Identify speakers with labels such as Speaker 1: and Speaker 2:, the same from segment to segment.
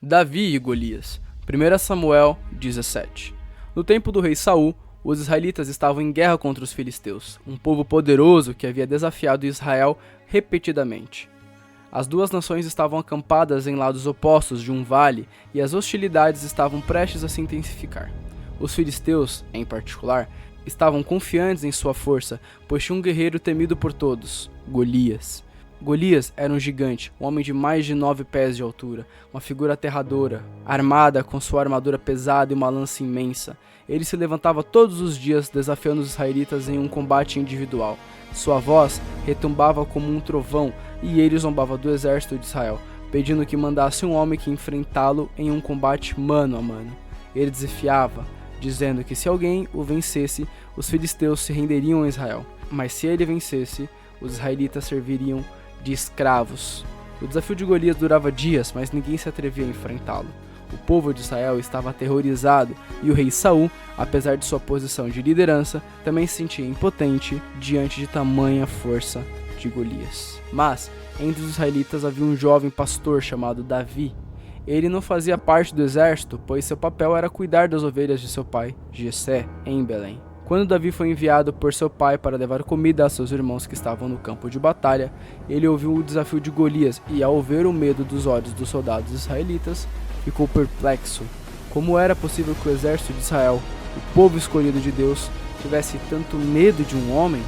Speaker 1: Davi e Golias. 1 Samuel 17. No tempo do rei Saul, os israelitas estavam em guerra contra os filisteus, um povo poderoso que havia desafiado Israel repetidamente. As duas nações estavam acampadas em lados opostos de um vale e as hostilidades estavam prestes a se intensificar. Os filisteus, em particular, estavam confiantes em sua força, pois tinha um guerreiro temido por todos, Golias. Golias era um gigante, um homem de mais de 9 pés de altura, uma figura aterradora, armada com sua armadura pesada e uma lança imensa. Ele se levantava todos os dias desafiando os israelitas em um combate individual. Sua voz retumbava como um trovão e ele zombava do exército de Israel, pedindo que mandasse um homem que enfrentá-lo em um combate mano a mano. Ele desafiava, dizendo que se alguém o vencesse, os filisteus se renderiam a Israel, mas se ele vencesse, os israelitas serviriam de escravos. O desafio de Golias durava dias, mas ninguém se atrevia a enfrentá-lo. O povo de Israel estava aterrorizado e o rei Saul, apesar de sua posição de liderança, também se sentia impotente diante de tamanha força de Golias. Mas, entre os israelitas havia um jovem pastor chamado Davi. Ele não fazia parte do exército, pois seu papel era cuidar das ovelhas de seu pai, Jessé, em Belém. Quando Davi foi enviado por seu pai para levar comida a seus irmãos que estavam no campo de batalha, ele ouviu o desafio de Golias e, ao ver o medo dos olhos dos soldados israelitas, ficou perplexo. Como era possível que o exército de Israel, o povo escolhido de Deus, tivesse tanto medo de um homem?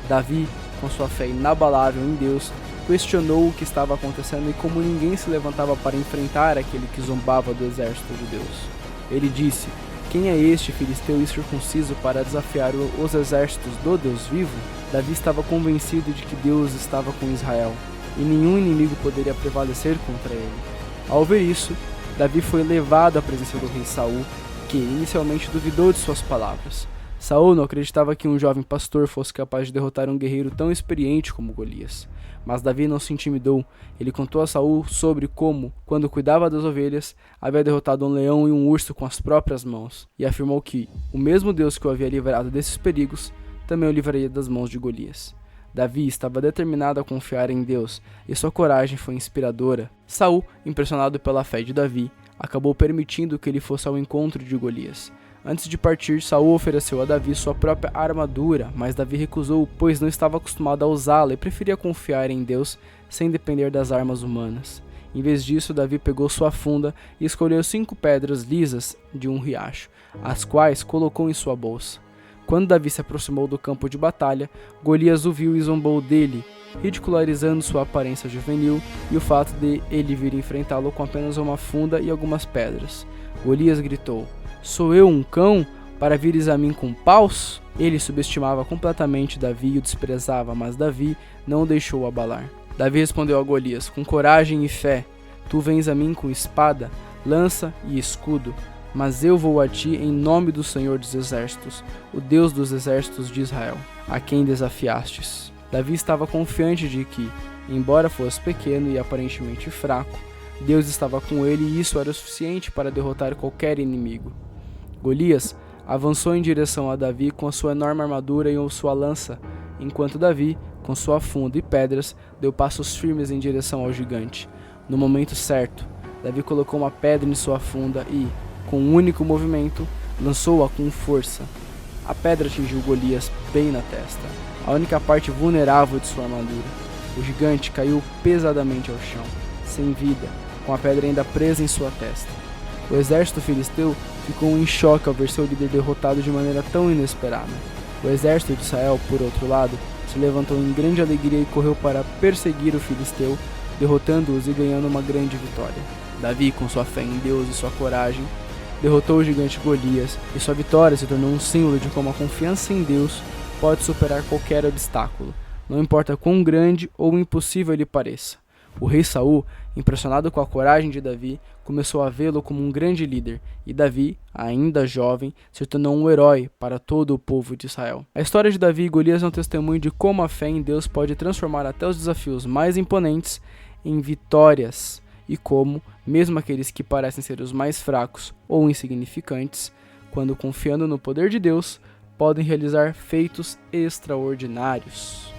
Speaker 1: Davi, com sua fé inabalável em Deus, questionou o que estava acontecendo e como ninguém se levantava para enfrentar aquele que zombava do exército de Deus. Ele disse: "Quem é este filisteu incircunciso para desafiar os exércitos do Deus vivo?" Davi estava convencido de que Deus estava com Israel e nenhum inimigo poderia prevalecer contra ele. Ao ver isso, Davi foi levado à presença do rei Saul, que inicialmente duvidou de suas palavras. Saul não acreditava que um jovem pastor fosse capaz de derrotar um guerreiro tão experiente como Golias. Mas Davi não se intimidou. Ele contou a Saul sobre como, quando cuidava das ovelhas, havia derrotado um leão e um urso com as próprias mãos, e afirmou que o mesmo Deus que o havia livrado desses perigos também o livraria das mãos de Golias. Davi estava determinado a confiar em Deus, e sua coragem foi inspiradora. Saul, impressionado pela fé de Davi, acabou permitindo que ele fosse ao encontro de Golias. Antes de partir, Saul ofereceu a Davi sua própria armadura, mas Davi recusou, pois não estava acostumado a usá-la e preferia confiar em Deus sem depender das armas humanas. Em vez disso, Davi pegou sua funda e escolheu 5 pedras lisas de um riacho, as quais colocou em sua bolsa. Quando Davi se aproximou do campo de batalha, Golias o viu e zombou dele, ridicularizando sua aparência juvenil e o fato de ele vir enfrentá-lo com apenas uma funda e algumas pedras. Golias gritou: "Sou eu um cão para vires a mim com paus?" Ele subestimava completamente Davi e o desprezava, mas Davi não o deixou abalar. Davi respondeu a Golias com coragem e fé: "Tu vens a mim com espada, lança e escudo, mas eu vou a ti em nome do Senhor dos Exércitos, o Deus dos exércitos de Israel, a quem desafiastes." Davi estava confiante de que, embora fosse pequeno e aparentemente fraco, Deus estava com ele e isso era o suficiente para derrotar qualquer inimigo. Golias avançou em direção a Davi com a sua enorme armadura e sua lança, enquanto Davi, com sua funda e pedras, deu passos firmes em direção ao gigante. No momento certo, Davi colocou uma pedra em sua funda e, com um único movimento, lançou-a com força. A pedra atingiu Golias bem na testa, a única parte vulnerável de sua armadura. O gigante caiu pesadamente ao chão, sem vida, com a pedra ainda presa em sua testa. O exército filisteu ficou em choque ao ver seu líder derrotado de maneira tão inesperada. O exército de Israel, por outro lado, se levantou em grande alegria e correu para perseguir o filisteu, derrotando-os e ganhando uma grande vitória. Davi, com sua fé em Deus e sua coragem, derrotou o gigante Golias, e sua vitória se tornou um símbolo de como a confiança em Deus pode superar qualquer obstáculo, não importa quão grande ou impossível ele pareça. O rei Saul, impressionado com a coragem de Davi, começou a vê-lo como um grande líder, e Davi, ainda jovem, se tornou um herói para todo o povo de Israel. A história de Davi e Golias é um testemunho de como a fé em Deus pode transformar até os desafios mais imponentes em vitórias, e como, mesmo aqueles que parecem ser os mais fracos ou insignificantes, quando confiando no poder de Deus, podem realizar feitos extraordinários.